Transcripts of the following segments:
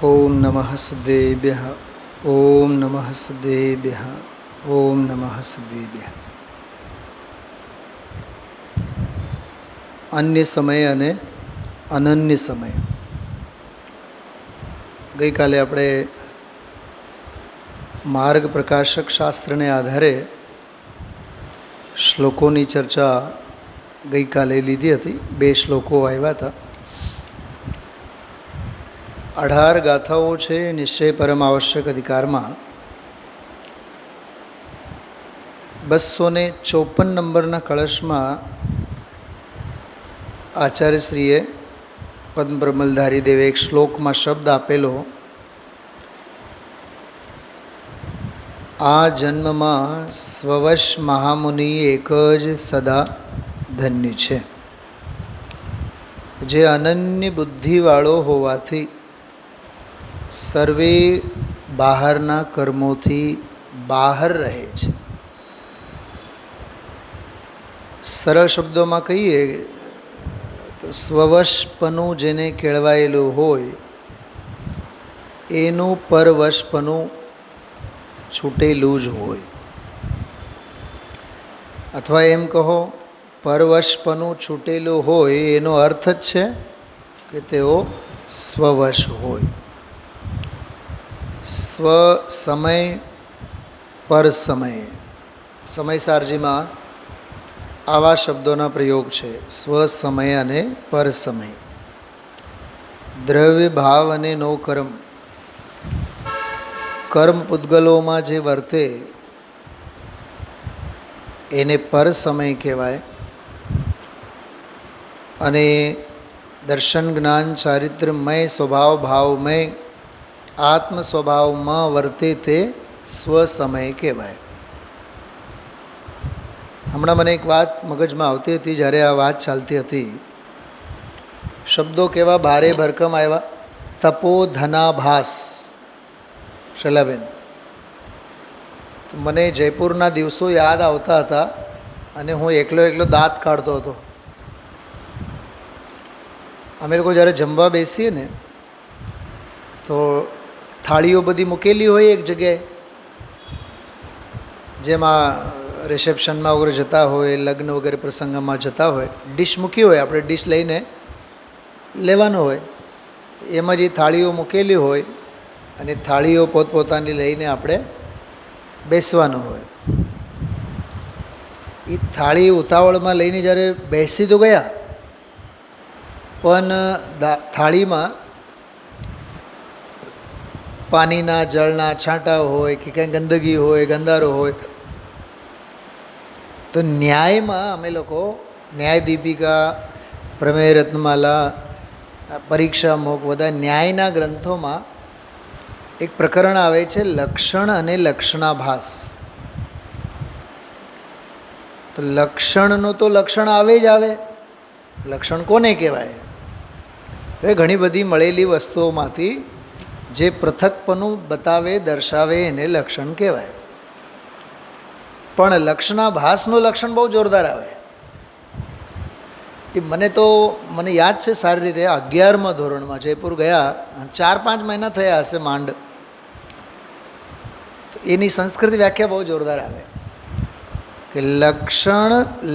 ઓમ નમઃ સદેભ્યઃ ઓમ નમઃ સદેભ્યઃ ઓમ નમઃ સદેભ્યઃ. અન્ય સમય અને અનન્ય સમય. ગઈકાલે આપણે માર્ગ પ્રકાશક શાસ્ત્રને આધારે શ્લોકોની ચર્ચા ગઈકાલે લીધી હતી. 2 શ્લોકો આવ્યા હતા. 18 ગાથાઓ છે નિશ્ચય પરમ આવશ્યક અધિકારમાં. 254 નંબરના કળશમાં આચાર્યશ્રીએ પદ્મ બ્રહ્મલધારી દેવે એક શ્લોકમાં શબ્દ આપેલો, આ જન્મમાં સ્વવશ મહામુનિ એક જ સદા ધન્ય છે, જે અનન્ય બુદ્ધિવાળો હોવાથી સર્વે બહારના કર્મોથી બહાર રહે છે. સરળ શબ્દોમાં કહીએ તો સ્વવશપણું જેને કેળવાયેલું હોય એનું પરવશપણું છૂટેલું જ હોય, અથવા એમ કહો પરવશપણું છૂટેલું હોય એનો અર્થ જ છે કે તેઓ સ્વવશ હોય. સ્વ સમય પર સમય, સમયસારજીમાં આવા શબ્દોના પ્રયોગ છે. સ્વ સમય અને પર સમય. દ્રવ્ય ભાવ અને નો કર્મ. કર્મ પૂતગલોમાં જે વર્તે એને પર સમય કહેવાય, અને દર્શન જ્ઞાન ચારિત્ર્યમય સ્વભાવ ભાવમય આત્મ સ્વભાવમાં વર્તે તે સ્વ સમય કહેવાય. હમણાં મને એક વાત મગજમાં આવતી હતી જ્યારે આ વાત ચાલતી હતી. શબ્દો કેવા ભારે ભરકમ આવ્યા. તપોધનાભાસ. શૈલાબેન, તો મને જયપુરના દિવસો યાદ આવતા હતા અને હું એકલો દાંત કાઢતો હતો. અમે લોકો જ્યારે જમવા બેસીએ ને તો થાળીઓ બધી મૂકેલી હોય એક જગ્યાએ, જેમાં રિસેપ્શનમાં વગેરે જતા હોય, લગ્ન વગેરે પ્રસંગમાં જતા હોય, ડીશ મૂકી હોય, આપણે ડીશ લઈને લેવાનું હોય. એમાં જે થાળીઓ મૂકેલી હોય અને થાળીઓ પોતપોતાની લઈને આપણે બેસવાનું હોય. એ થાળી ઉતાવળમાં લઈને જ્યારે બેસી તો ગયા, પણ થાળીમાં પાણીના જળના છાંટા હોય કે કંઈ ગંદકી હોય, ગંદારો હોય, તો ન્યાયમાં અમે લોકો ન્યાય દીપિકા, પ્રમેય રત્નમાલા, પરીક્ષા મોક બધા ન્યાયના ગ્રંથોમાં એક પ્રકરણ આવે છે, લક્ષણ અને લક્ષણાભાસ. તો લક્ષણનું તો લક્ષણ આવે જ આવે. લક્ષણ કોને કહેવાય? એ ઘણી બધી મળેલી વસ્તુઓમાંથી જે પૃથકપણું બતાવે, દર્શાવે એને લક્ષણ કહેવાય. પણ લક્ષણાભાસનું લક્ષણ બહુ જોરદાર આવે. એ મને યાદ છે સારી રીતે. 11મા ધોરણમાં જયપુર ગયા, 4-5 મહિના થયા હશે માંડ. તો એની સંસ્કૃત વ્યાખ્યા બહુ જોરદાર આવે કે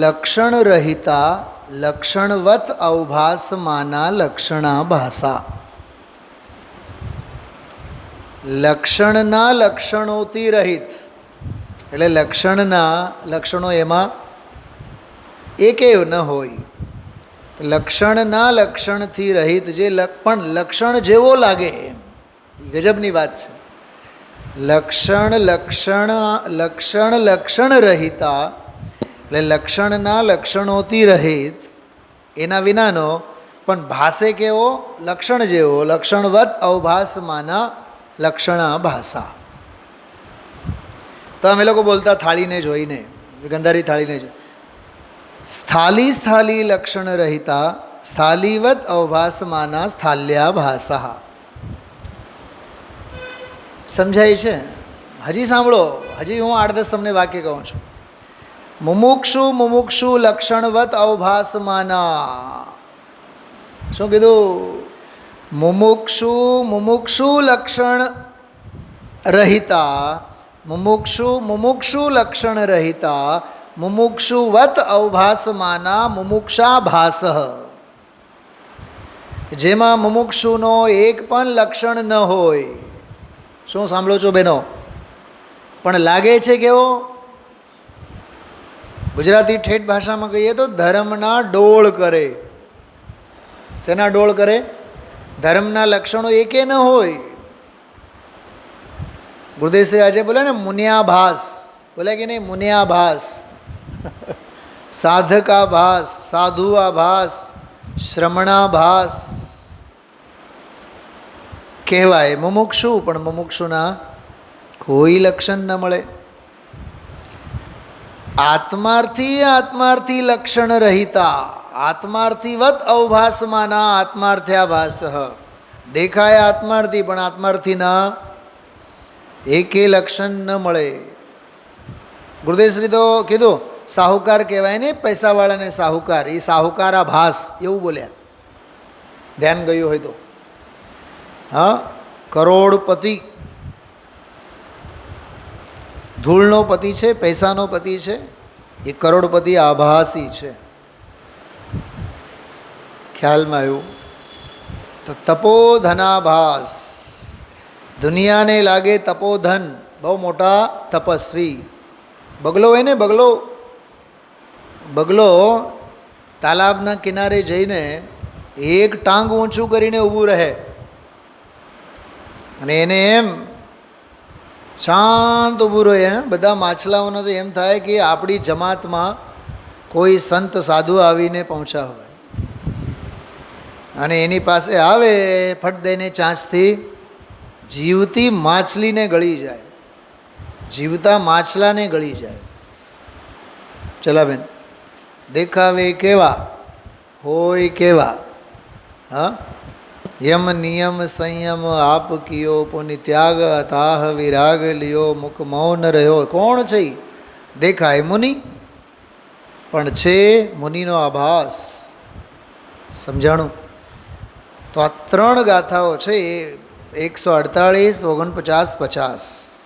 લક્ષણ રહિતા લક્ષણવત અવભાસમાના લક્ષણાભાસા. લક્ષણના લક્ષણોથી રહિત, એટલે લક્ષણના લક્ષણો એમાં એકેય ન હોય. લક્ષણના લક્ષણથી રહિત, જે પણ લક્ષણ જેવો લાગે, ગજબની વાત છે. લક્ષણ રહિતા, એટલે લક્ષણના લક્ષણોથી રહિત, એના વિનાનો પણ ભાષે કેવો? લક્ષણ જેવો. લક્ષણવત અવભાસમાના લક્ષણા ભાષા. તો અમે લોકો બોલતા થાળીને જોઈને, ગંધારી થાળીને જોઈ, સ્થાલી લક્ષણ રહિતા સ્થાલીવત અવભાસમાના સ્થાલ્યા ભાષા. સમજાય છે? હજી સાંભળો, હજી હું 8-10 તમને વાક્ય કહું છું. મુમુક્ષુ લક્ષણવત અવભાસમાના. શું કીધું? મુમુક્ષુ લક્ષણ રહિતા મુમુક્ષુ લક્ષણ રહિતા મુમુક્ષુવત અવભાસમાના મુમુક્ષાભાસ, જેમાં મુમુક્ષુનો એક પણ લક્ષણ ન હોય. શું સાંભળો છો બહેનો? પણ લાગે છે કેવો? ગુજરાતી ઠેઠ ભાષામાં કહીએ તો ધર્મના ડોળ કરે. શેના ડોળ કરે? ધર્મના લક્ષણો એકે ન હોય. ગુરુદેવશ્રી આજે બોલે ને મુનિયાભાસ, બોલે કે નહીં? મુનિયાભાસ, સાધકાભાસ, સાધુઆભાસ, શ્રમણાભાસ કહેવાય મુમુક્ષુ. પણ મુમુક્ષુના કોઈ લક્ષણ ન મળે. આત્માર્થી લક્ષણ રહિતા આત્માર્થીવત અવભાસમાના આત્માર્થ્યાભાસ, દેખાય આત્માર્થી પણ આત્માર્થીના એકે લક્ષણ ન મળે. ગુરુદેવશ્રી તો કીધું સાહુકાર કહેવાય ને, પૈસાવાળાને સાહુકાર, એ સાહુકારાભાસ એવું બોલ્યા. ધ્યાન ગયું હોય તો. હા, કરોડપતિ, ધૂળનો પતિ છે, પૈસાનો પતિ છે, એ કરોડપતિ આભાસી છે. ખ્યાલમાં આવ્યું? તો તપોધનાભાસ, દુનિયાને લાગે તપોધન, બહુ મોટા તપસ્વી. બગલો હોય ને, બગલો તાલાબના કિનારે જઈને એક ટાંગ ઊંચું કરીને ઊભું રહે અને એને એમ શાંત ઊભું રહે. બધા માછલાઓને તો એમ થાય કે આપણી જમાતમાં કોઈ સંત સાધુ આવીને પહોંચ્યા હોય, અને એની પાસે આવે, ફટ દઈને ચાંચથી જીવતી માછલીને ગળી જાય, જીવતા માછલાને ગળી જાય. ચલાબેન, દેખાવે કેવા હોય કેવા? હા, યમ નિયમ સંયમ આપ કિયો, પુનિ ત્યાગ અથાહ વિરાગ લિયો, મુખ મૌન રહ્યો. કોણ છે? દેખાય મુનિ, પણ છે મુનિનો આભાસ. સમજાણું? તો આ ત્રણ ગાથાઓ છે, 148, 49, 50.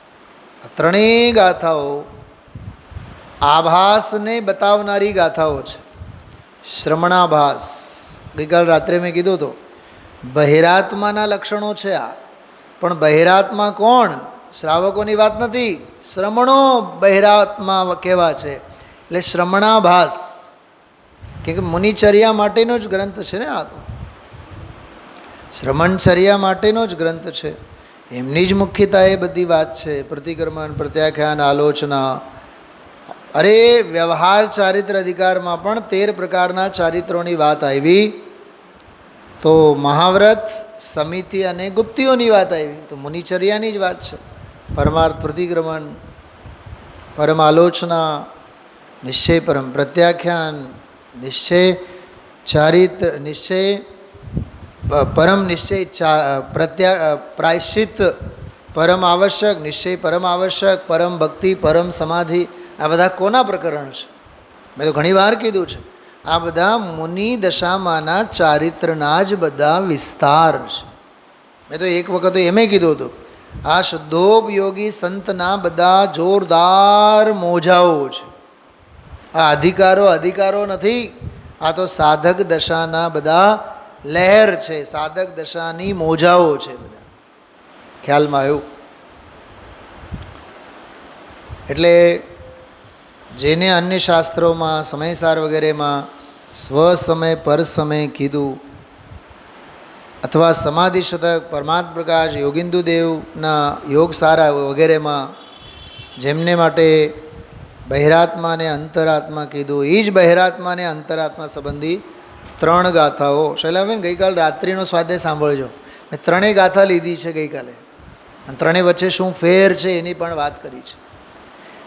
આ ત્રણેય ગાથાઓ આભાસને બતાવનારી ગાથાઓ છે. શ્રમણાભાસ, ગઈકાલ રાત્રે મેં કીધું તો બહિરાત્માના લક્ષણો છે આ. પણ બહિરાત્મા કોણ? શ્રાવકોની વાત નથી, શ્રમણો બહિરાત્મા કેવા છે. એટલે શ્રમણાભાસ, કેમ કે મુનિચર્યા માટેનો જ ગ્રંથ છે ને આ તો, શ્રમણચર્યા માટેનો જ ગ્રંથ છે. એમની જ મુખ્યતા એ બધી વાત છે. પ્રતિક્રમણ, પ્રત્યાખ્યાન, આલોચના. અરે વ્યવહાર ચારિત્ર અધિકારમાં પણ 13 પ્રકારના ચારિત્રોની વાત આવી, તો મહાવ્રત, સમિતિ અને ગુપ્તિઓની વાત આવી, તો મુનિચર્યાની જ વાત છે. પરમાર્થ, પ્રતિક્રમણ, પરમ આલોચના, નિશ્ચય પરમ પ્રત્યાખ્યાન, નિશ્ચય ચારિત્ર, નિશ્ચય પરમ નિશ્ચય પ્રાયશ્ચિત પરમ આવશ્યક, નિશ્ચય પરમ આવશ્યક, પરમ ભક્તિ, પરમ સમાધિ. આ બધા કોના પ્રકરણ છે? મેં તો ઘણી વાર કીધું છે, આ બધા મુનિ દશામાંના ચારિત્રના જ બધા વિસ્તાર છે. મેં તો એક વખત એમ કીધું હતું, આ શુદ્ધોપયોગી સંતના બધા જોરદાર મોજાઓ છે. આ અધિકારો નથી, આ તો સાધક દશાના બધા લહેર છે, સાધક દશાની મોજાઓ છે બધા. ખ્યાલમાં આવ્યું? એટલે જેને અન્ય શાસ્ત્રોમાં સમયસાર વગેરેમાં સ્વસમય પર સમય કીધું, અથવા સમાધિ શતક, પરમાત્મ પ્રકાશ, યોગિંદુ દેવના યોગસારા વગેરેમાં જેમને માટે બહિરાત્મા અને અંતરાત્મા કીધું, એ જ બહિરાત્મા અને અંતરાત્મા સંબંધી 3 ગાથાઓ. શૈલાબેન, ગઈકાલ રાત્રિનો સ્વાધ્યાય સાંભળજો. મેં 3 ગાથા લીધી છે ગઈકાલે, અને 3 વચ્ચે શું ફેર છે એની પણ વાત કરી છે.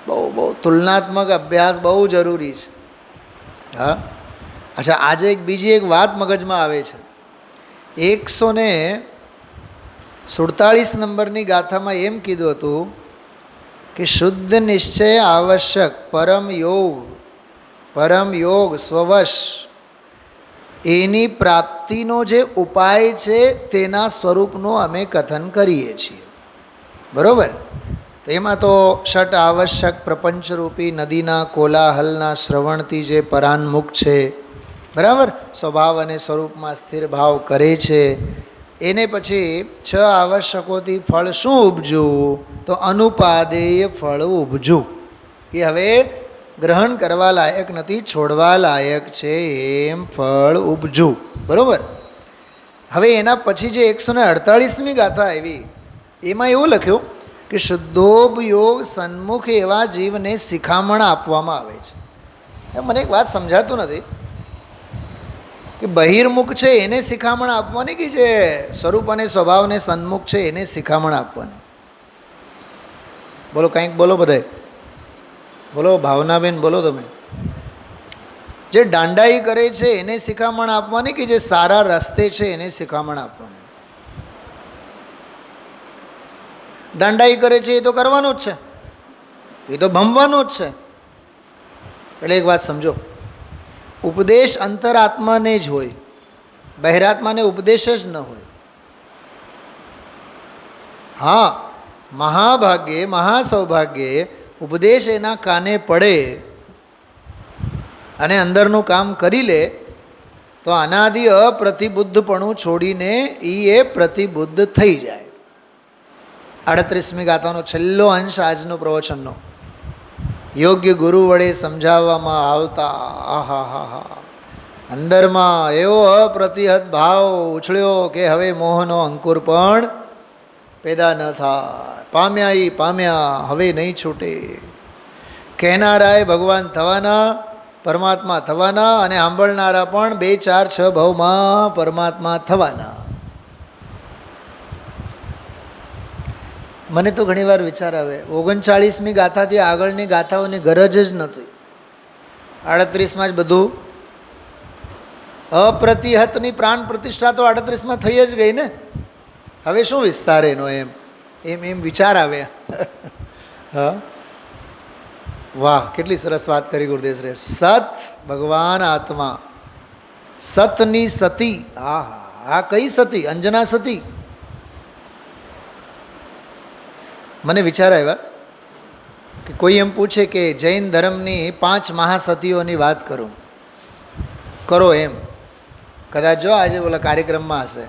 બહુ તુલનાત્મક અભ્યાસ બહુ જરૂરી છે. હા, અચ્છા, આજે બીજી એક વાત મગજમાં આવે છે. 147 નંબરની ગાથામાં એમ કીધું હતું કે શુદ્ધ નિશ્ચય આવશ્યક, પરમ યોગ સ્વવશ, એની પ્રાપ્તિનો જે ઉપાય છે તેના સ્વરૂપનું અમે કથન કરીએ છીએ. બરાબર? તો એમાં તો ષટ આવશ્યક પ્રપંચરૂપી નદીના કોલાહલના શ્રવણથી જે પરાન્મુખ છે, બરાબર, સ્વભાવ અને સ્વરૂપમાં સ્થિર ભાવ કરે છે, એને પછી 6 આવશ્યકોથી ફળ શું ઉપજ્યું? તો અનુપાદેય ફળ ઉપજ્યું. કે હવે ગ્રહણ કરવા લાયક નથી, છોડવા લાયક છે એમ ફળ ઉપજ્યું. બરાબર? હવે એના પછી જે 148મી ગાથા આવી એમાં એવું લખ્યું કે શુદ્ધોપયોગ સન્મુખ એવા જીવને શિખામણ આપવામાં આવે છે. મને એક વાત સમજાતું નથી કે બહિર્મુખ છે એને શિખામણ આપવાની કે જે સ્વરૂપ અને સ્વભાવને સન્મુખ છે એને શિખામણ આપવાની? બોલો, કંઈક બોલો બધાય. બોલો ભાવનાબેન, બોલો તમે. જે દાંડાઈ કરે છે એને શિખામણ આપવાની કે જે સારા રસ્તે છે એને શિખામણ આપવાની? દાંડાઈ કરે છે એ તો કરવાનું જ છે, એ તો ભમવાનું જ છે. એટલે એક વાત સમજો, ઉપદેશ અંતરાત્માને જ હોય, બહિરાત્માને ઉપદેશ જ ન હોય. હા, મહાભાગ્યે મહાસૌભાગ્યે ઉપદેશ એના કાને પડે અને અંદરનું કામ કરી લે તો અનાદિ અપ્રતિબુદ્ધપણું છોડીને એ પ્રતિબુદ્ધ થઈ જાય. 38મી ગાથાનો છેલ્લો અંશ આજનો પ્રવચનનો, યોગ્ય ગુરુ વડે સમજાવવામાં આવતા આહા હા હા, અંદરમાં એવો અપ્રતિહત ભાવ ઉછળ્યો કે હવે મોહનો અંકુર પણ પેદા ન થાય. પામ્યા હવે નહીં છૂટે. કહેનારાય ભગવાન થવાના, પરમાત્મા થવાના, અને સાંભળનારા પણ 2 4 6 ભાવમાં પરમાત્મા થવાના. મને તો ઘણીવાર વિચાર આવે, 39મી ગાથાથી આગળની ગાથાઓની ગરજ જ નહોતી. 38માં જ બધું અપ્રતિહતની પ્રાણ પ્રતિષ્ઠા તો 38માં થઈ જ ગઈ ને. હવે શું વિસ્તાર એનો? એમ વિચાર આવે. હા, વાહ, કેટલી સરસ વાત કરી ગુરુદેવશ્રી. સત ભગવાન આત્મા, સતની સતી. હા હા, કઈ સતી? અંજના સતી. મને વિચાર આવ્યા કે કોઈ એમ પૂછે કે જૈન ધર્મની 5 મહાસતીઓની વાત કરું, કરો એમ. કદાચ જો આજે ઓલા કાર્યક્રમમાં હશે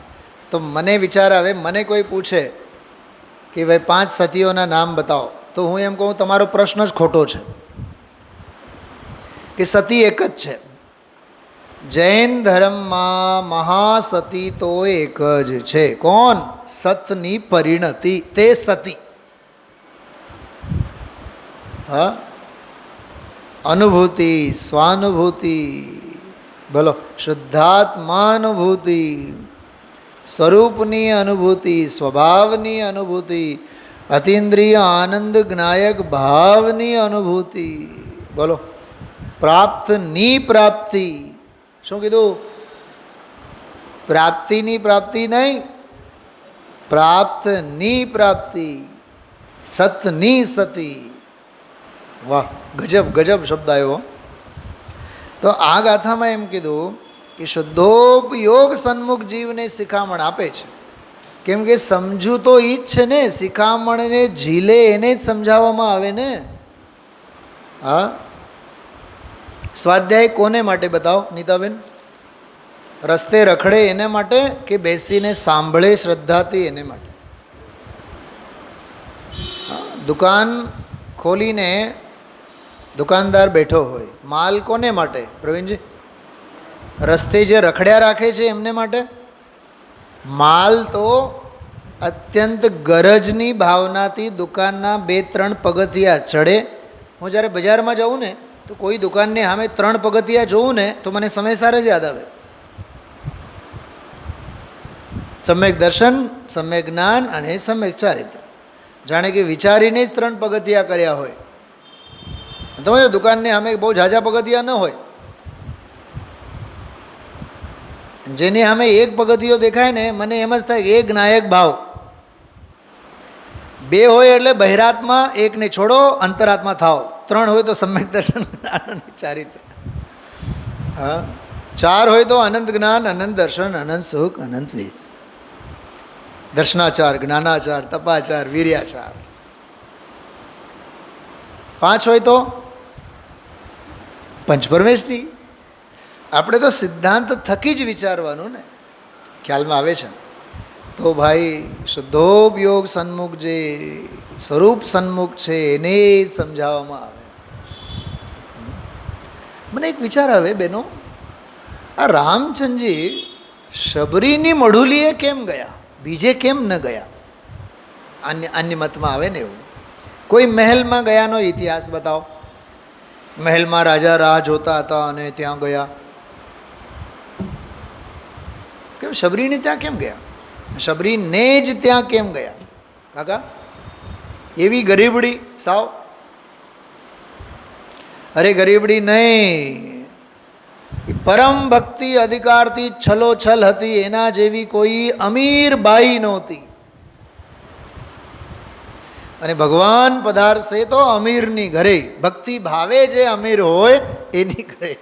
તો મને વિચાર આવે, મને કોઈ પૂછે કે ભાઈ 5 સતીઓના નામ બતાવો, તો હું એમ કહું તમારો પ્રશ્ન જ ખોટો છે. કે સતી એક જ છે. જૈન ધર્મમાં મહાસતી તો એક જ છે. કોણ? સતની પરિણતિ, તે સતી. હા, અનુભૂતિ, સ્વાનુભૂતિ, બોલો, શુદ્ધાત્માનુભૂતિ, સ્વરૂપની અનુભૂતિ, સ્વભાવની અનુભૂતિ, અતિન્દ્રિય આનંદ જ્ઞાયક ભાવની અનુભૂતિ, બોલો, પ્રાપ્તની પ્રાપ્તિ. શું કીધું? પ્રાપ્તિની પ્રાપ્તિ નહીં, પ્રાપ્તની પ્રાપ્તિ, સતની સતી. વાહ, ગજબ ગજબ શબ્દ આવ્યો. તો આ ગાથામાં એમ કીધું કે શુદ્ધોપયોગ સન્મુખ જીવને શિખામણ આપે છે. કેમ કે સમજવું તો એ જ છે ને, શિખામણને ઝીલે એને જ સમજાવવામાં આવે ને. હા, સ્વાધ્યાય કોને માટે બતાવો નીતાબેન? રસ્તે રખડે એને માટે કે બેસીને સાંભળે શ્રદ્ધાથી એને માટે? દુકાન ખોલીને દુકાનદાર બેઠો હોય, માલ કોને માટે પ્રવીણજી? રસ્તે જે રખડ્યા રાખે છે એમને માટે? માલ તો અત્યંત ગરજની ભાવનાથી દુકાનના 2-3 પગથિયા ચડે. હું જ્યારે બજારમાં જાઉં ને તો કોઈ દુકાનની સામે 3 પગથિયા જોઉં ને તો મને સમયસાર જ યાદ આવે. સમ્યક દર્શન, સમ્યક જ્ઞાન અને સમ્યક ચારિત્ર. જાણે કે વિચારીને જ 3 પગથિયા કર્યા હોય. તમે દુકાનની સામે બહુ ઝાઝા પગથિયા ન હોય, જેની સામે 1 પગથિયો દેખાય ને મને એમ જ થાય કે એ જ્ઞાયક ભાવ. 2 હોય એટલે બહિરાત્મા, 1 ને છોડો અંતરાત્મા થાવ. 3 હોય તો સમ્યક દર્શન, જ્ઞાન અને ચારિત્ર. હા, ચાર હોય તો અનંત જ્ઞાન, અનંત દર્શન, અનંત સુખ, અનંત વીર. દર્શનાચાર, જ્ઞાનાચાર, તપાચાર, વીર્યાચાર. પાંચ હોય તો પંચપરમેષ્ઠી. આપણે તો સિદ્ધાંત થકી જ વિચારવાનું ને. ખ્યાલમાં આવે છે? તો ભાઈ શુદ્ધોપયોગ સન્મુખ જે સ્વરૂપ સન્મુખ છે એને જ સમજાવવામાં આવે. મને એક વિચાર આવે બહેનો, આ રામચંદ્રજી શબરીની મઢુલીએ કેમ ગયા, બીજે કેમ ન ગયા? અન્ય મતમાં આવે ને એવું. કોઈ મહેલમાં ગયાનો ઇતિહાસ બતાવો. મહેલમાં રાજા રાહ જોતા હતા અને ત્યાં ગયા. કેમ શબરીને ત્યાં કેમ ગયા? શબરીને જ ત્યાં કેમ ગયા કાકા? એવી ગરીબડી સાવ? અરે ગરીબડી નહીં, પરમ ભક્તિ અધિકારથી છલોછલ હતી. એના જેવી કોઈ અમીર બાઈ નહોતી. અને ભગવાન પધારશે તો અમીરની ઘરે, ભક્તિ ભાવે જે અમીર હોય એની ઘરે.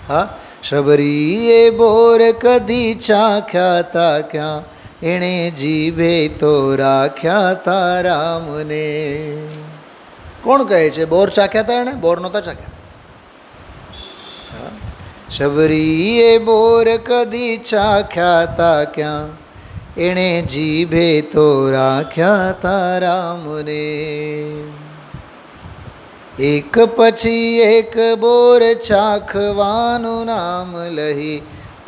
હા, શબરીએ બોર કદી ચાખ્યા તા ક્યાં, એણે જીભે તો રાખ્યા તા રામને. કોણ કહે છે બોર ચાખ્યા હતા? એણે બોર નહોતા ચાખ્યા. શબરીએ બોર કદી ચાખ્યા તા ક્યાં, એણે જીભે તો રાખ્યા તા રામને. એક પછી એક બોર ચાખવાનું નામ લઈ,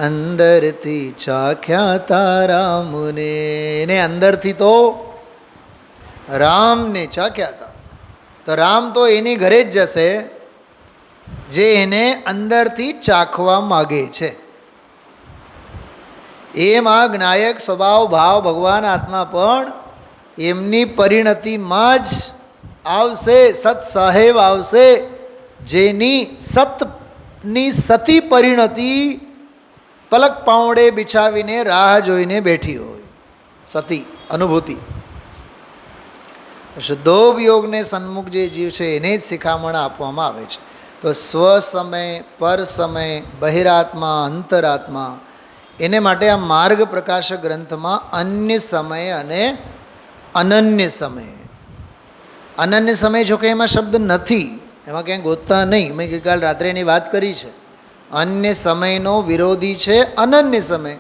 અંદરથી ચાખ્યા તા રામને. એને અંદરથી તો રામને ચાખ્યા હતા. તો રામ તો એની ઘરે જ જશે જે એને અંદરથી ચાખવા માગે છે. એમ આ જ્ઞાયક સ્વભાવ ભાવ ભગવાન આત્મા પણ એમની પરિણતિમાં જ આવશે, સત સાહેબ આવશે, જેની સતની સતી પરિણતિ પલક પાવડે બિછાવીને રાહ જોઈને બેઠી હોય. સતી અનુભૂતિ. શુદ્ધોપયોગને સન્મુખ જે જીવ છે એને જ શિખામણ આપવામાં આવે છે. તો સ્વ સમય, પર સમય, બહિરાત્મા, અંતરાત્મા, એને માટે આ માર્ગ પ્રકાશક ગ્રંથમાં અન્ય સમય અને અનન્ય સમય. અનન્ય સમય જો કે એમાં શબ્દ નથી, એમાં ક્યાંય ગોતતા નહીં. મેં ગઈકાલ રાત્રે એની વાત કરી છે. અન્ય સમયનો વિરોધી છે અનન્ય સમય.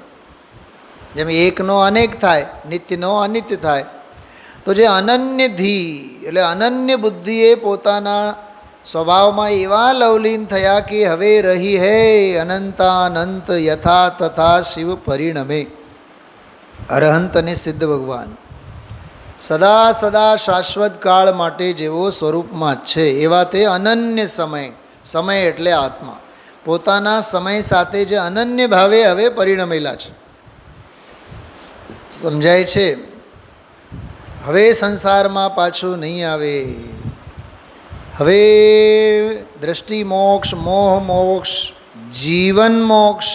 જેમ એકનો અનેક થાય, નિત્યનો અનિત્ય થાય. તો જે અનન્ય ધી એટલે અનન્ય બુદ્ધિએ પોતાના સ્વભાવમાં એવા લવલીન થયા કે હવે રહી હે અનંતાનંત યથા તથા શિવ પરિણમે. અરહંત અને સિદ્ધ ભગવાન સદા સદા શાશ્વત કાળ માટે જેવો સ્વરૂપમાં જ છે એવા તે અનન્ય સમય. સમય એટલે આત્મા પોતાના સમય સાથે જે અનન્ય ભાવે હવે પરિણમેલા છે. સમજાય છે? હવે સંસારમાં પાછું નહીં આવે. હવે દ્રષ્ટિ મોક્ષ, મોહ મોક્ષ, જીવન મોક્ષ,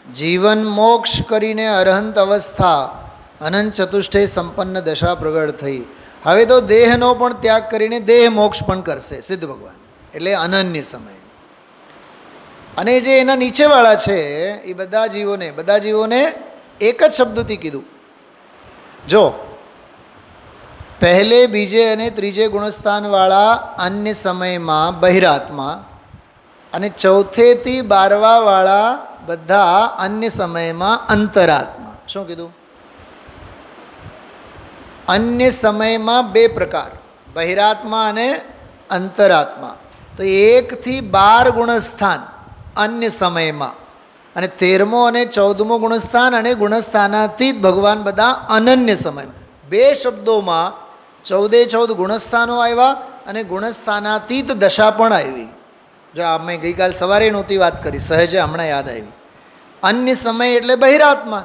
જીવન મોક્ષ કરીને અરહંત અવસ્થા અનંત ચતુષ્ટય સંપન્ન દશા પ્રગટ થઈ. હવે તો દેહનો પણ ત્યાગ કરીને દેહ મોક્ષ પણ કરશે સિદ્ધ ભગવાન. એટલે અનન્ય સમય. અને જે એના નીચેવાળા છે એ બધા જીવોને એક જ શબ્દથી કીધું. જો પહેલે, બીજે અને ત્રીજે ગુણસ્થાનવાળા અન્ય સમયમાં બહિરાત્મા અને ચોથેથી 12વાવાળા બધા અન્ય સમયમાં અંતરાત્મા. શું કીધું? અન્ય સમયમાં બે પ્રકાર, બહિરાત્મા અને અંતરાત્મા. તો 1 થી 12 ગુણસ્થાન અન્ય સમયમાં, અને 13મો અને 14મો ગુણસ્થાન અને ગુણસ્થાનાતીત ભગવાન બધા અનન્ય સમયમાં. બે શબ્દોમાં 14 ગુણસ્થાનો આવ્યા અને ગુણસ્થાનાતીત દશા પણ આવી. જો આ મેં ગઈકાલ સવારે નહોતી વાત કરી, સહેજે હમણાં યાદ આવી. અન્ય સમય એટલે બહિરાત્મા,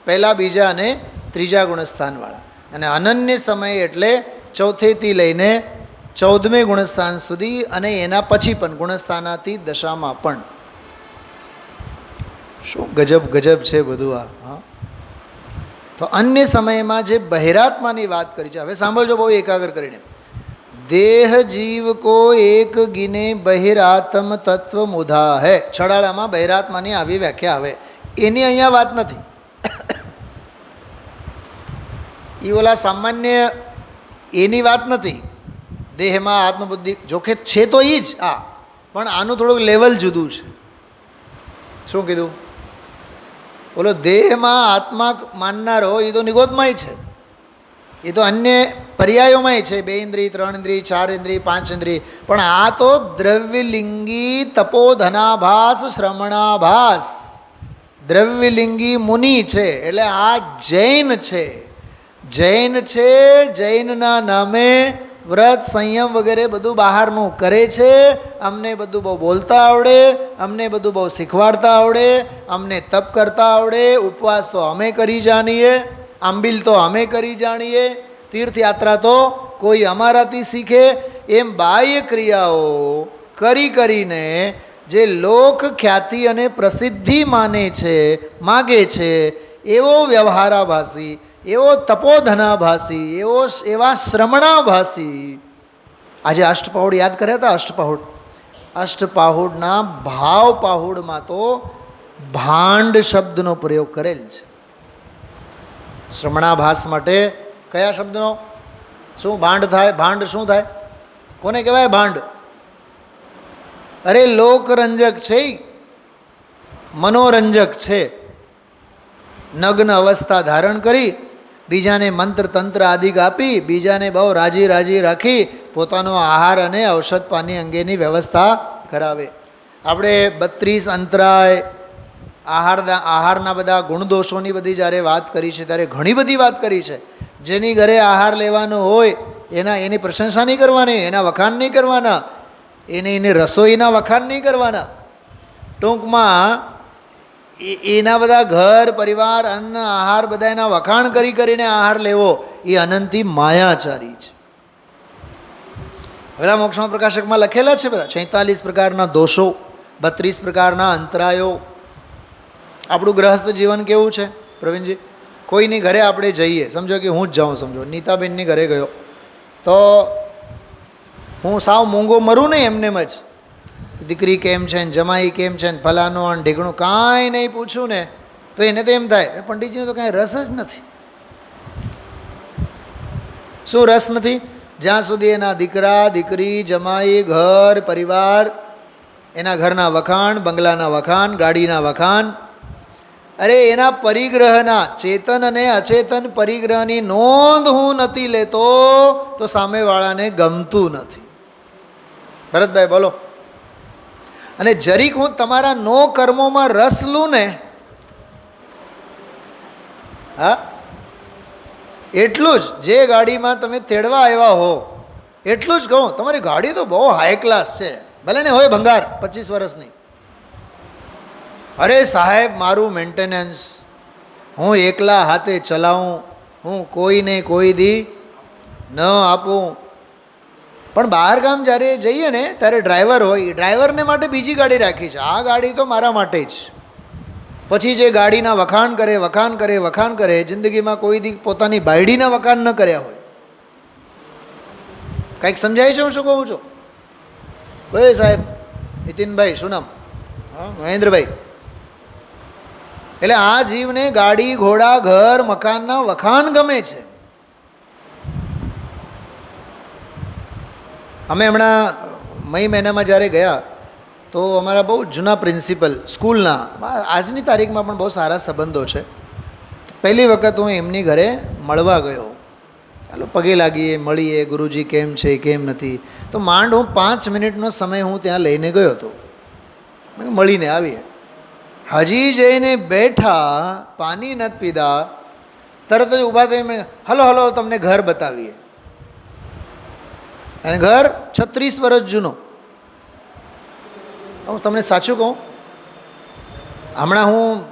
પહેલા, બીજા અને ત્રીજા ગુણસ્થાનવાળા. અને અનન્ય સમય એટલે ચોથેથી લઈને 14મે ગુણસ્થાન સુધી અને એના પછી પણ ગુણસ્થાનાતીત દશામાં પણ. શું ગજબ ગજબ છે બધું આ. હા, તો અન્ય સમયમાં જે બહિરાત્માની વાત કરી છે, હવે સાંભળજો બહુ એકાગ્ર કરીને. દેહ જીવ કો એક ગિને બહિરાત્મ તત્વ મુધા હૈ. છડાળામાં બહિરાત્માની આવી વ્યાખ્યા આવે, એની અહીંયા વાત નથી. એ ઓલા સામાન્ય એની વાત નથી. દેહમાં આત્મબુદ્ધિ જોકે છે તો એ જ, પણ આનું થોડુંક લેવલ જુદું છે. શું કીધું? બોલો, દેહમાં આત્મા માનનારો એ તો નિગોદમાંય છે, એ તો અન્ય પર્યાયોમાંય છે. 2 ઇન્દ્રિય, 3 ઇન્દ્રિય, 4 ઇન્દ્રિય, 5 ઇન્દ્રિય. પણ આ તો દ્રવ્યલિંગી તપોધનાભાસ શ્રમણાભાસ દ્રવ્યલિંગી મુનિ છે. એટલે આ જૈન છે. જૈન છે. જૈનના નામે વ્રત સંયમ વગેરે બધું બહારનું કરે છે. અમને બધું બહુ બોલતા આવડે, અમને બધું બહુ શીખવાડતા આવડે, અમને તપ કરતા આવડે, ઉપવાસ તો અમે કરી જાણીએ, આંબિલ તો અમે કરી જાણીએ, તીર્થયાત્રા તો કોઈ અમારાથી શીખે. એમ બાહ્ય ક્રિયાઓ કરી કરીને જે લોક ખ્યાતિ અને પ્રસિદ્ધિ માને છે, માગે છે, એવો વ્યવહારાભાસી, એવો તપોધનાભાસી, એવા શ્રમણાભાસી. આજે અષ્ટપહોડ યાદ કર્યા હતા? અષ્ટપહોડ, અષ્ટપાહુડના ભાવ પાહુડમાં તો ભાંડ શબ્દનો પ્રયોગ કરેલ છે. શ્રમણાભાસ માટે કયા શબ્દનો? શું ભાંડ થાય? ભાંડ શું થાય? કોને કહેવાય ભાંડ? અરે લોકરંજક છે, મનોરંજક છે. નગ્ન અવસ્થા ધારણ કરી, બીજાને મંત્ર તંત્ર આદિક આપી, બીજાને બહુ રાજી રાજી રાખી, પોતાનો આહાર અને ઔષધ પાણી અંગેની વ્યવસ્થા કરાવે. આપણે 32 અંતરાય આહારના બધા ગુણદોષોની બધી જ્યારે વાત કરી છે ત્યારે ઘણી બધી વાત કરી છે. જેની ઘરે આહાર લેવાનો હોય એની પ્રશંસા નહીં કરવાની, એના વખાણ નહીં કરવાના, એની રસોઈના વખાણ નહીં કરવાના. ટૂંકમાં એના બધા ઘર પરિવાર અન્ન આહાર બધા એના વખાણ કરીને આહાર લેવો એ અનંતી માયાચારી છે. બધા મોક્ષમાં પ્રકાશકમાં લખેલા છે બધા 46 પ્રકારના દોષો, 32 પ્રકારના અંતરાયો. આપણું ગ્રહસ્થ જીવન કેવું છે પ્રવીણજી? કોઈની ઘરે આપણે જઈએ, સમજો કે હું જ જાઉં, સમજો નીતાબેનની ઘરે ગયો તો હું સાવ મૂંગો મરું નહીં એમનેમ જ. દીકરી કેમ છે ને, જમાઈ કેમ છે ને, ફલાનો અને ઢીકણું કાંઈ નહીં પૂછું ને તો એને તો એમ થાય પંડિતજીને તો કાંઈ રસ જ નથી. શું રસ નથી? જ્યાં સુધી એના દીકરા દીકરી, જમાઈ, ઘર પરિવાર, એના ઘરના વખાણ, બંગલાના વખાણ, ગાડીના વખાણ, અરે એના પરિગ્રહના ચેતન અને અચેતન પરિગ્રહની નોંધ હું નથી લેતો તો સામેવાળાને ગમતું નથી. ભરતભાઈ બોલો. અને જરીક હું તમારા નો કર્મોમાં રસ લઉં ને, હા, એટલું જ જે ગાડીમાં તમે તેડવા આવ્યા હો એટલું જ કહું, તમારી ગાડી તો બહુ હાઈ ક્લાસ છે, ભલે ને હોય ભંગાર 25 વર્ષની. અરે સાહેબ, મારું મેન્ટેનન્સ હું એકલા હાથે ચલાવું, હું કોઈને કોઈ દી ન આપું. પણ બહાર ગામ જ્યારે જઈએ ને ત્યારે ડ્રાઈવર હોય, ડ્રાઈવરને માટે બીજી ગાડી રાખી છે, આ ગાડી તો મારા માટે જ. પછી જે ગાડીના વખાણ કરે, જિંદગીમાં કોઈ દી પોતાની બાયડીના વખાણ ન કર્યા હોય. કંઈક સમજાય છે હું શું કહું છું? ભાઈ સાહેબ, નીતિનભાઈ, શું નામ? મહેન્દ્રભાઈ. એટલે આ જીવને ગાડી ઘોડા ઘર મકાનના વખાણ ગમે છે. અમે હમણાં મઈ મહિનામાં જ્યારે ગયા તો અમારા બહુ જૂના પ્રિન્સિપલ સ્કૂલના, આજની તારીખમાં પણ બહુ સારા સંબંધો છે. પહેલી વખત હું એમની ઘરે મળવા ગયો. ચાલો પગે લાગીએ, મળીએ, ગુરુજી કેમ છે કેમ નથી. તો માંડ હું 5 મિનિટનો સમય હું ત્યાં લઈને ગયો હતો. મળીને આવીએ, હજી જઈને બેઠા, પાણી નથી પીધા, તરત જ ઊભા થઈને હલો તમને ઘર બતાવીએ. અને ઘર 36 વર્ષ જૂનો. હું તમને સાચું કહું, હમણાં હું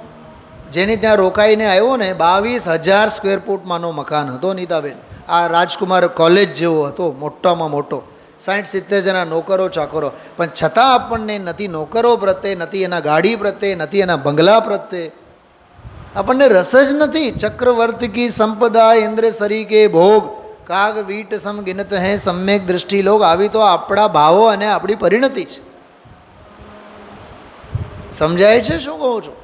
જેની ત્યાં રોકાઈને આવ્યો ને 22,000 સ્ક્વેર ફૂટમાંનો મકાન હતો નીતાબેન. આ રાજકુમાર કોલેજ જેવો હતો, મોટામાં મોટો, 60-70 જણા નોકરો ચાકરો. પણ છતાં આપણને નથી નોકરો પ્રત્યે, નથી એના ગાડી પ્રત્યે, નથી એના બંગલા પ્રત્યે આપણને રસ જ નથી. ચક્રવર્તી કી સંપદા ઇન્દ્ર સરી કે ભોગ, કાગ વીટ સમ ગિનત હૈ સમ્યક દૃષ્ટિ લોગ. આવી તો આપણા ભાવો અને આપણી પરિણતિ છે. સમજાય છે શું કહું છું?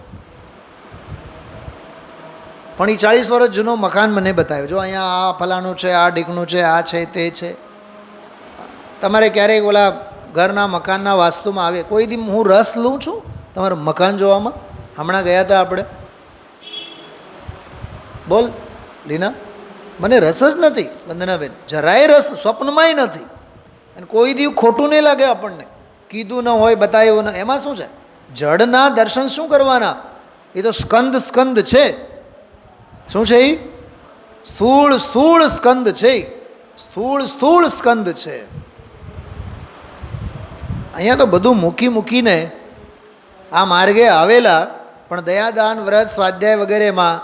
પણ એ 40 વર્ષ જૂનો મકાન મને બતાવ્યો, જો અહીંયા આ ફલાણું છે, આ ઢીકણું છે, આ છે, તે છે. તમારે ક્યારેક ઓલા ઘરના મકાનના વાસ્તુમાં આવે, કોઈ દી હું રસ લઉં છું તમારું મકાન જોવામાં? હમણાં ગયા હતા આપણે, બોલ લીના, મને રસ જ નથી વંદનાબેન, જરાય રસ, સ્વપ્નમાંય નથી. અને કોઈ દી ખોટું નહીં લાગે આપણને, કીધું ન હોય, બતાવ્યું ન. એમાં શું છે? જડના દર્શન શું કરવાના? એ તો સ્કંદ સ્કંદ છે. શું છે એ? સ્થૂળ સ્થૂળ સ્કંદ છે. સ્થૂળ સ્થૂળ સ્કંદ છે. અહીંયા તો બધું મૂકી મૂકીને આ માર્ગે આવેલા, પણ દયાદાન વ્રત સ્વાધ્યાય વગેરેમાં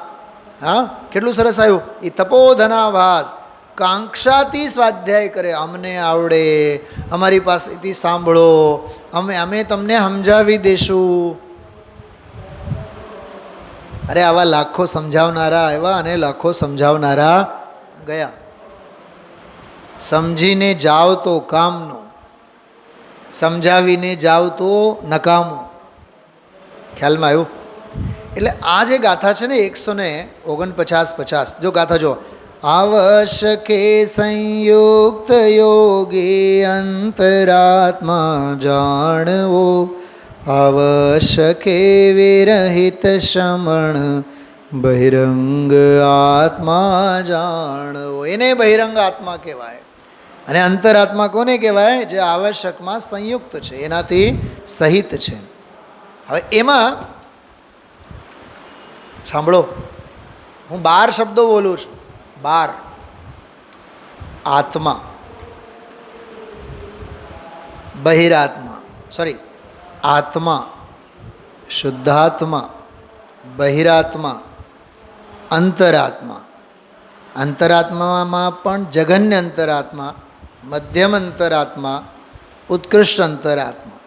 હા કેટલું સરસ આવ્યું. એ તપોધનાભાસ, કાંક્ષાથી સ્વાધ્યાય કરે. અમને આવડે, અમારી પાસેથી સાંભળો, અમે તમને સમજાવી દઈશું. અરે આવા લાખો સમજાવનારા આવ્યા અને લાખો સમજાવનારા ગયા. સમજીને જાઓ તો કામનું, સમજાવીને જાઓ તો નકામું. ખ્યાલમાં આવ્યું? એટલે આ જે ગાથા છે ને 149-50, જો ગાથા જો. આવશ્યકે સંયુક્ત યોગી અંતરાત્મા જાણવો, આવશ્યકે વિરહિત શ્રમણ બહિરંગ આત્મા જાણવો. એને બહિરંગ આત્મા કહેવાય. અને અંતરાત્મા કોને કહેવાય? જે આવશ્યકમાં સંયુક્ત છે, એનાથી સહિત છે. હવે એમાં સાંભળો, હું 12 શબ્દો બોલું છું. 12. આત્મા, બહિરાત્મા, આત્મા, શુદ્ધાત્મા, બહિરાત્મા, અંતરાત્મા. અંતરાત્મામાં પણ જઘન્ય અંતરાત્મા, મધ્યમ અંતરાત્મા, ઉત્કૃષ્ટ અંતરાત્મા.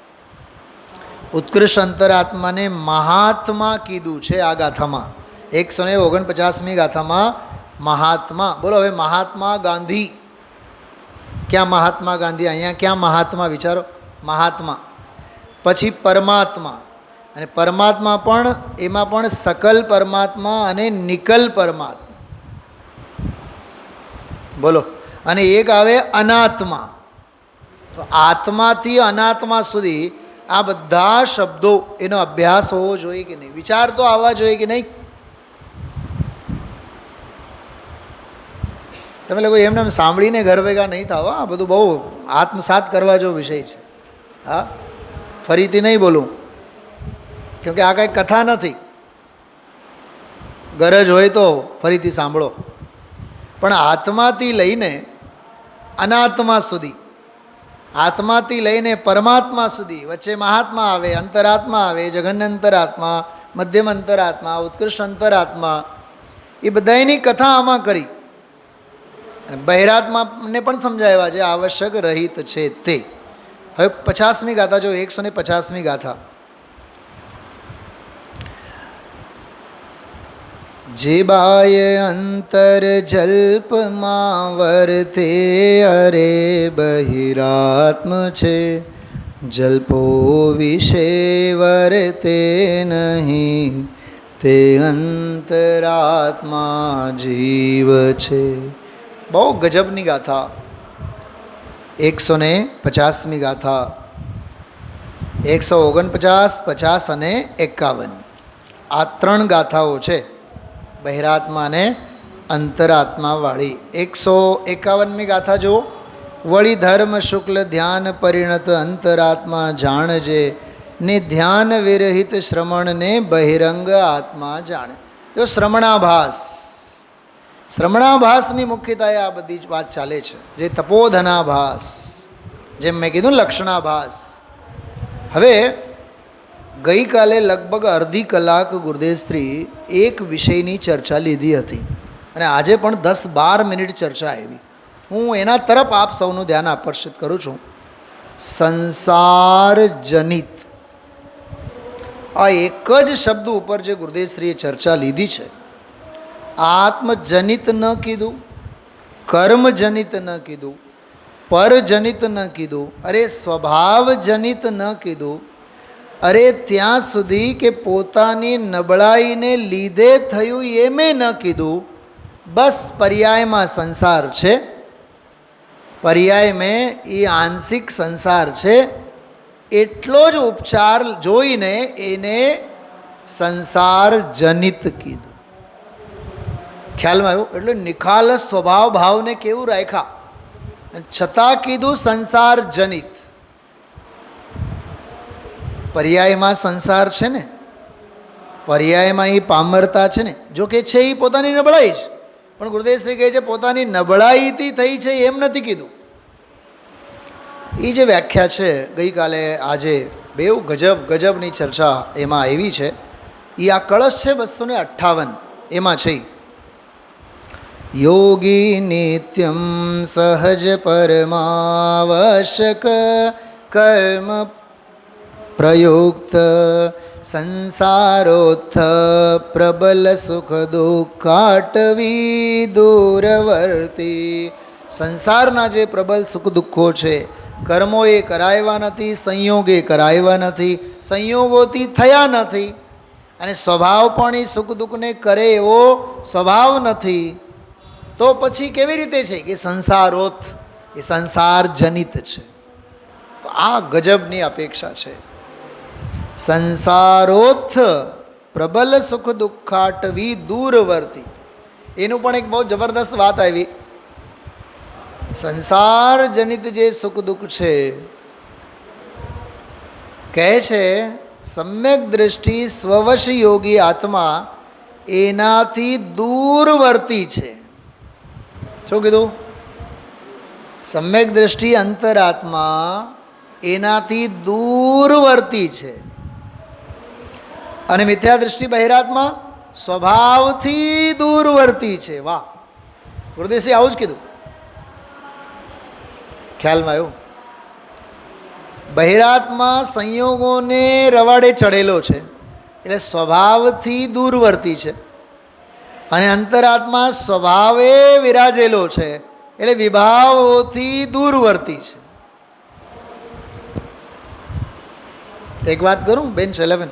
ઉત્કૃષ્ટ અંતરાત્માને મહાત્મા કીધું છે આ ગાથામાં. 149મી ગાથામાં મહાત્મા. બોલો હવે મહાત્મા ગાંધી. ક્યાં મહાત્મા ગાંધી? અહીંયા ક્યાં મહાત્મા? વિચારો. મહાત્મા. પછી પરમાત્મા. અને પરમાત્મા પણ એમાં પણ સકલ પરમાત્મા અને નિકલ પરમાત્મા. બોલો. અને એક આવે અનાત્મા. તો આત્માથી અનાત્મા સુધી આ બધા શબ્દો, એનો અભ્યાસ હોવો જોઈએ કે નહીં? વિચાર તો આવવા જોઈએ કે નહીં? તમે લોકો એમને સાંભળીને ઘર ભેગા નહીં થાવ. આ બધું બહુ આત્મસાત કરવા જેવો વિષય છે. હા, ફરીથી નહીં બોલું, કેમકે આ કાંઈ કથા નથી. ગરજ હોય તો ફરીથી સાંભળો. પણ આત્માથી લઈને અનાત્મા સુધી, આત્માથી લઈને પરમાત્મા સુધી, વચ્ચે મહાત્મા આવે, અંતરાત્મા આવે, જઘન્ય અંતરાત્મા, મધ્યમ અંતરાત્મા, ઉત્કૃષ્ટ અંતરાત્મા, એ બધાની કથા આમાં કરી. બહિરાત્માને પણ સમજાવ્યા જે આવશ્યક રહિત છે તે. હવે 50મી ગાથા જો. 150મી ગાથા. જે બાય અંતર જલ્પમાં વર્તે, અરે બહિરાત્મ છે, જલ્પો વિશે વર્તે નહીં, તે અંતરાત્મા જીવ છે. બહુ ગજબની ગાથા. 150મી ગાથા. 149, 50 અને 51 આ 3 ગાથાઓ છે બહિરાત્મા અને અંતરાત્માવાળી. 151મી ગાથા જુઓ. વળી ધર્મ શુક્લ ધ્યાન પરિણત અંતરાત્મા જાણજે, ને ધ્યાન વિરહિત શ્રમણને બહિરંગ આત્મા જાણે. જો શ્રમણાભાસ, શ્રમણાભાસની મુખ્યતાએ આ બધી જ વાત ચાલે છે. જે તપોધનાભાસ, જેમ મેં કીધું લક્ષણાભાસ. હવે ગઈકાલે લગભગ અડધી કલાક ગુરુદેવશ્રી એક વિષયની ચર્ચા લીધી હતી અને આજે પણ 10-12 મિનિટ ચર્ચા આવી. હું એના તરફ આપ સૌનું ધ્યાન આકર્ષિત કરું છું. સંસાર જનિત, આ એક જ શબ્દ ઉપર જે ગુરુદેવશ્રીએ ચર્ચા લીધી છે. આત્મજનિત ન કીધું, કર્મજનિત ન કીધું, પરજનિત ન કીધું, અરે સ્વભાવજનિત ન કીધું, અરે ત્યાં સુધી કે પોતાની નબળાઈને લીધે થયું એમે ન કીધું. બસ પર્યાયમાં સંસાર છે, પર્યાયમાં એ આંશિક સંસાર છે, એટલો જ ઉપચાર જોઈને એને સંસાર જનિત કીધું. ખ્યાલમાં આવ્યું? એટલે નિખાલસ સ્વભાવ ભાવને કેવું રાખ્યા, છતાં કીધું સંસાર જનિત. પર્યાયમાં સંસાર છે ને, પર્યાયમાં એ પામરતા છે ને, જો કે છે એ પોતાની નબળાઈ જ, પણ ગુરુદેવશ્રી કહે છે પોતાની નબળાઈથી થઈ છે એમ નથી કીધું. એ જે વ્યાખ્યા છે ગઈકાલે આજે બેઉ ગજબની ચર્ચા એમાં આવી છે. એ આ કળશ છે 258 એમાં છે. યોગી નિત્યમ સહજ પરમાવશ્યક કર્મ પ્રયુક્ત સંસારોત્થ પ્રબલ સુખ દુઃખાટવી દૂરવર્તી. સંસારના જે પ્રબલ સુખ દુઃખો છે, કર્મો એ કરાવ્યા નથી, સંયોગે કરાવ્યા નથી, સંયોગોથી થયા નથી, અને સ્વભાવ પણ એ સુખ દુઃખને કરે એવો સ્વભાવ નથી. તો પછી કેવી રીતે છે કે સંસારોત્થ, એ સંસાર જનિત છે. તો આ ગજબની અપેક્ષા છે. સંસારોત્થ પ્રબલ સુખ દુઃખાટવી દૂરવર્તી. એનું પણ એક બહુ જબરદસ્ત વાત આવી. સંસાર જનિત જે સુખ દુઃખ છે, કહે છે સમ્યક દૃષ્ટિ સ્વવશ યોગી આત્મા એનાથી દૂરવર્તી છે. શું કીધું? સમ્યક દૃષ્ટિ અંતરાત્મા એનાથી દૂરવર્તી છે, અને મિથ્યા દૃષ્ટિ બહિરાત્મા સ્વભાવથી દૂરવર્તી છે. વાહ, ગુરુદેવશ્રી આવું જ કીધું. ખ્યાલમાં આવ્યું? બહિરાત્મા સંયોગોને રવાડે ચડેલો છે એટલે સ્વભાવથી દૂરવર્તી છે, અને અંતરાત્મા સ્વભાવે વિરાજેલો છે એટલે વિભાવોથી દૂરવર્તી છે. એક વાત કરું બેન શૈલાબેન,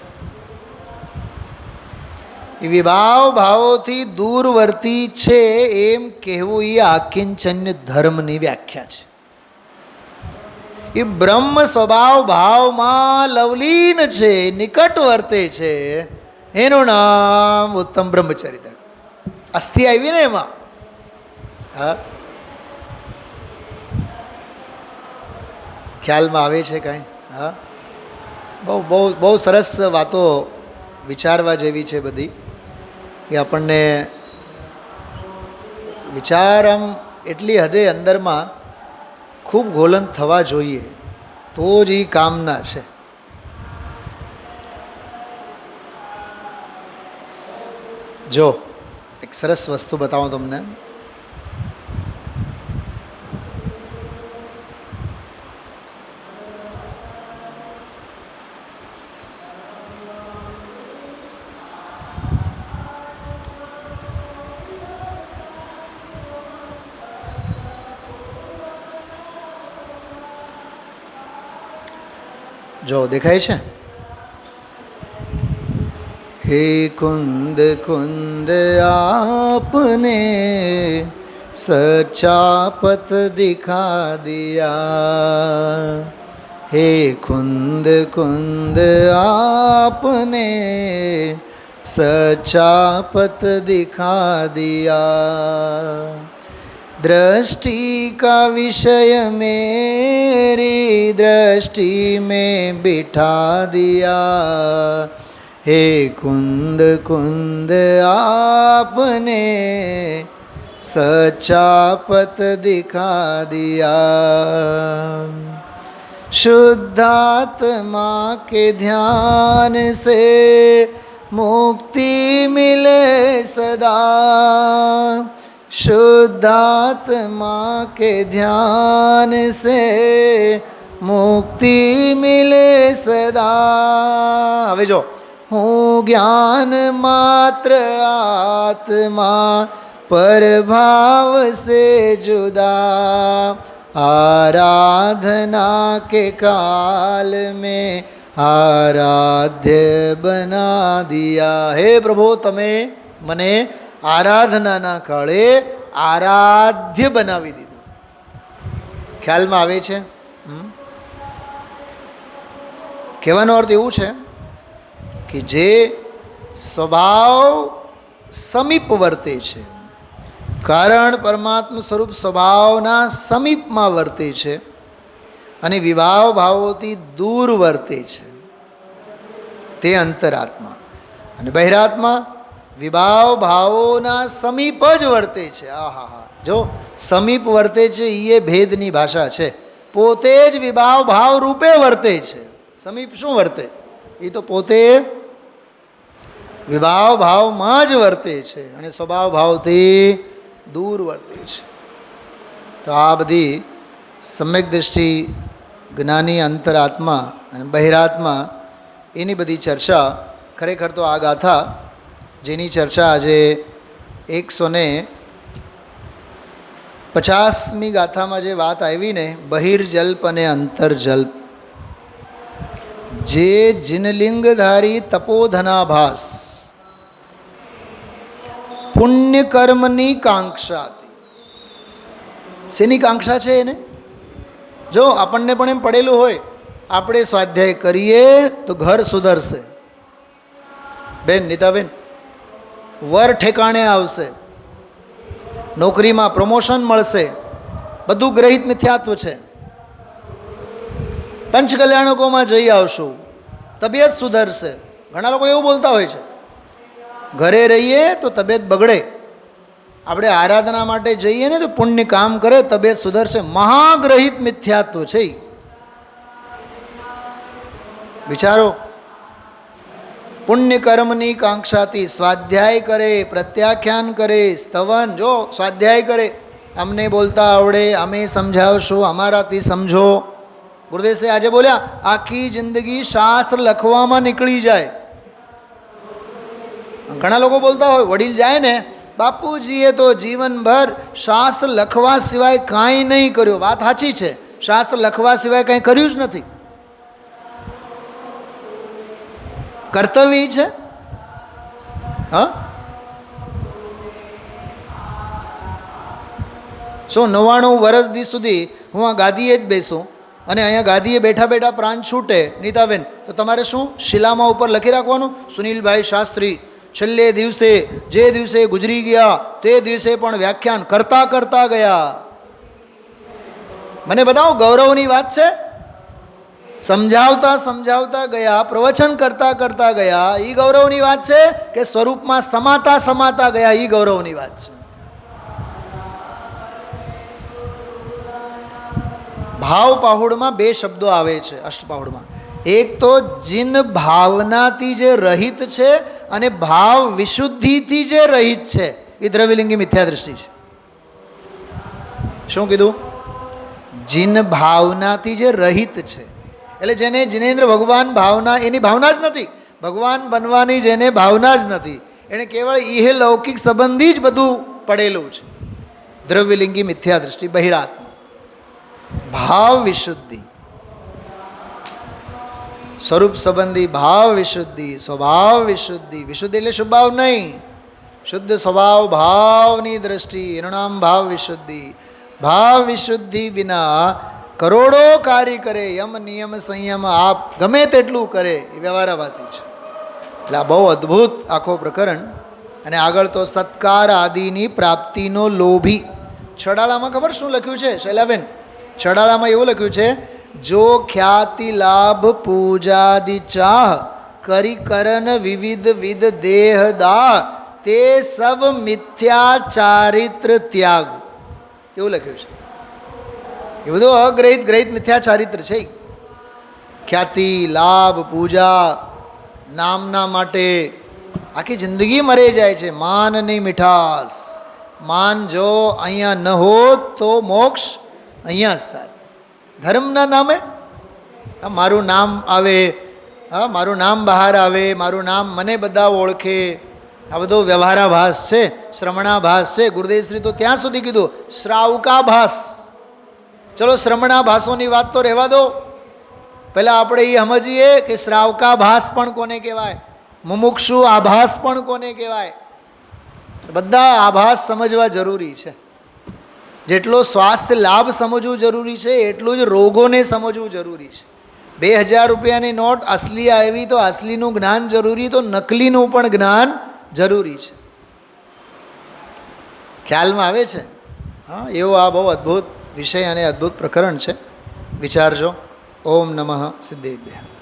એ વિભાવ ભાવોથી દૂરવર્તી છે એમ કહેવું એ આકિંચન્ય ધર્મની વ્યાખ્યા છે. એ બ્રહ્મ સ્વભાવ ભાવમાં લવલીન છે, નિકટ વર્તે છે, એનું નામ ઉત્તમ બ્રહ્મચરિત્ર. અસ્થિ આવી ને એમાં. હા, ખ્યાલમાં આવે છે કાંઈ? હા, બહુ બહુ બહુ સરસ વાતો વિચારવા જેવી છે બધી. એ આપણને વિચાર આમ એટલી હદે અંદરમાં ખૂબ ગોલન થવા જોઈએ તો જ એ કામના છે. જો એક સરસ વસ્તુ બતાવું તમને. જો દેખાય છે? हे कुंद कुंद आपने सच्चा पथ दिखा दिया, हे कुंद कुंद आपने सच्चा पथ दिखा दिया, दृष्टि का विषय मेरी दृष्टि में बिठा दिया, हे कुंद कुंद आपने सच्चा पथ दिखा दिया, शुद्धात्मा के ध्यान से मुक्ति मिले सदा, शुद्धात्मा के ध्यान से मुक्ति मिले सदा. હવે જો હું જ્ઞાન માત્ર આત્મા पर भाव से जुदा, आराधना के काल में आराध्य बना दिया. હે પ્રભુ, તમે મને આરાધનાના કાળે આરાધ્ય બનાવી દીધું. ખ્યાલમાં આવે છે? કહેવાનો અર્થ એવું છે કે જે સ્વભાવ સમીપ વર્તે છે, કારણ પરમાત્મ સ્વરૂપ સ્વભાવના સમીપમાં વર્તે છે અને વિભાવ ભાવોથી દૂર વર્તે છે, તે અંતરાત્મા. અને બહિરાત્મા વિભાવ ભાવોના સમીપ જ વર્તે છે. આહા, જો સમીપ વર્તે છે એ ભેદની ભાષા છે. પોતે જ વિભાવ ભાવ રૂપે વર્તે છે. સમીપ શું વર્તે? એ તો પોતે વિભાવ ભાવમાં જ વર્તે છે અને સ્વભાવ ભાવથી દૂર વર્તે છે. તો આ બધી સમ્યક દૃષ્ટિ, જ્ઞાની અંતરાત્મા અને બહિરાત્મા, એની બધી ચર્ચા. ખરેખર તો આ ગાથા જેની ચર્ચા આજે 150મી ગાથામાં જે વાત આવી ને, બહિર્જલ્પ અને અંતર્જલ્પ, જે જિનલિંગધારી તપોધનાભાસ પુણ્ય કર્મની કાંક્ષાથી. શેની કાંક્ષા છે એને? જો આપણને પણ એમ પડેલું હોય, આપણે સ્વાધ્યાય કરીએ તો ઘર સુધરશે, બેન નીતાબેન, વર ઠેકાણે આવશે, નોકરીમાં પ્રમોશન મળશે, બધું ગ્રહિત મિથ્યાત્વ છે. પંચકલ્યાણકોમાં જઈ આવશું, તબિયત સુધરશે. ઘણા લોકો એવું બોલતા હોય છે, ઘરે રહીએ તો તબિયત બગડે, આપણે આરાધના માટે જઈએ ને તો પુણ્ય કામ કરે, તબિયત સુધરશે. મહાગ્રહિત મિથ્યાત્વ છે. વિચારો, પુણ્ય કર્મની કાંક્ષાથી સ્વાધ્યાય કરે, પ્રત્યાખ્યાન કરે, સ્તવન. જો સ્વાધ્યાય કરે, અમને બોલતા આવડે, અમે સમજાવશું, અમારાથી સમજો. ગુરુદેવ આજે બોલ્યા, આખી જિંદગી શાસ્ત્ર લખવામાં નીકળી જાય. ઘણા લોકો બોલતા હોય, વડીલ જાય ને, બાપુજીએ તો જીવનભર શાસ્ત્ર લખવા સિવાય કાંઈ નહીં કર્યું. વાત સાચી છે, શાસ્ત્ર લખવા સિવાય કાંઈ કર્યું જ નથી. કર્તવ્ય છે. હા, શું 99 વર્ષ સુધી હું આ ગાદીએ જ બેસું અને અહીંયા ગાદીએ બેઠા બેઠા પ્રાણ છૂટે, નીતાબેન, તો તમારે શું શિલામાં ઉપર લખી રાખવાનું? સુનિલભાઈ શાસ્ત્રી છેલ્લે દિવસે, જે દિવસે ગુજરી ગયા તે દિવસે પણ વ્યાખ્યાન કરતા કરતા ગયા. મને બતાવો, ગૌરવની વાત છે. સમજાવતા સમજાવતા ગયા, પ્રવચન કરતા કરતા ગયા, એ ગૌરવની વાત છે કે સ્વરૂપમાં સમાતા સમાતા ગયા, એ ગૌરવની વાત છે. ભાવ પાહુડમાં 2 શબ્દો આવે છે અષ્ટપાહુડમાં. એક તો જીન ભાવનાથી જે રહિત છે અને ભાવ વિશુદ્ધિથી જે રહિત છે, એ દ્રવ્યલિંગી મિથ્યા દૃષ્ટિ છે. શું કીધું? જીન ભાવનાથી જે રહિત છે, એટલે જેને જિનેન્દ્ર ભગવાન ભાવના, એની ભાવના જ નથી, ભગવાન બનવાની જેને ભાવના જ નથી, એને કેવળ ઇહ લૌકિક સંબંધી જ બધું પડેલું છે. દ્રવ્યલિંગી મિથ્યા દૃષ્ટિ, બહિરાત્મા. ભાવ વિશુદ્ધિ, સ્વરૂપ સંબંધી ભાવ વિશુદ્ધિ, સ્વભાવ વિશુદ્ધિ. વિશુદ્ધિ એટલે શુભ ભાવ નહીં, શુદ્ધ સ્વભાવ ભાવની દ્રષ્ટિ, એનું નામ ભાવ વિશુદ્ધિ. ભાવ વિશુદ્ધિ વિના કરોડો કાર્ય કરે, યમ નિયમ સંયમ આપ ગમે તેટલું કરે, એ વ્યવહારાભાસી છે. એટલે આ બહુ અદ્ભુત આખો પ્રકરણ. અને આગળ તો સત્કાર આદિની પ્રાપ્તિનો લોભી. છડાલામાં ખબર શું લખ્યું છે શૈલાબેન? છડાલામાં એવું લખ્યું છે, જો ખ્યાતિ લાભ પૂજાદિ ચાહ કરી કરન વિવિધ વિધ દેહ દાહ તે સબ મિથ્યા ચારિત્ર ત્યાગ. એવું લખ્યું છે. એ બધું અગ્રહિત ગ્રહિત મિથ્યા ચારિત્ર છે. ખ્યાતિ લાભ પૂજા નામના માટે આખી જિંદગી મરે જાય છે. માનની મીઠાશ, માન જો અહીંયા ન હોત તો મોક્ષ અહીંયા જ થાય. ધર્મના નામે મારું નામ આવે, હા, મારું નામ બહાર આવે, મારું નામ મને બધા ઓળખે, આ બધો વ્યવહારાભાસ છે, શ્રવણાભાસ છે. ગુરુદેવશ્રી તો ત્યાં સુધી કીધું શ્રાવકાભાસ. ચલો શ્રવણાભાસોની વાત તો રહેવા દો, પહેલાં આપણે એ સમજીએ કે શ્રાવકાભાસ પણ કોને કહેવાય, મુમુક્ષુ આભાસ પણ કોને કહેવાય. બધા આભાસ સમજવા જરૂરી છે. જેટલો સ્વાસ્થ્ય લાભ સમજવું જરૂરી છે એટલું જ રોગોને સમજવું જરૂરી છે. 2000 રૂપિયાની નોટ અસલી આવી તો અસલીનું જ્ઞાન જરૂરી, તો નકલીનું પણ જ્ઞાન જરૂરી છે. ખ્યાલમાં આવે છે? હા, એવો આ બહુ અદ્ભુત વિષય અને અદ્ભુત પ્રકરણ છે. વિચારજો. ઓમ નમઃ સિદ્ધેભ્યઃ.